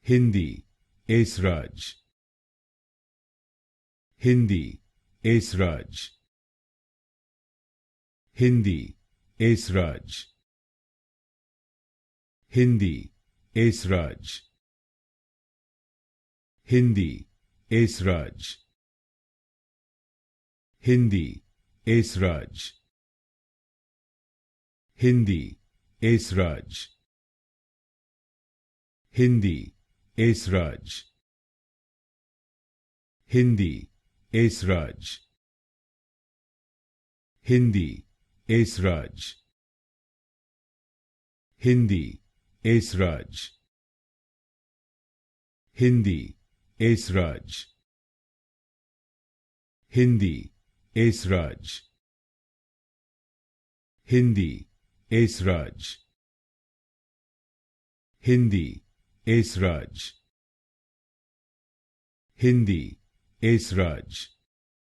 Hindi, Esraj. Hindi, Esraj. Hindi, Esraj. Hindi, Esraj. Hindi, Esraj. Hindi, Esraj. Hindi, Esraj. Hindi, Esraj. Hindi, Esraj. Hindi, Esraj. Hindi, Esraj. Hindi, Esraj. Hindi, Esraj. Hindi, Esraj. Hindi, Esraj. Hindi, Esraj.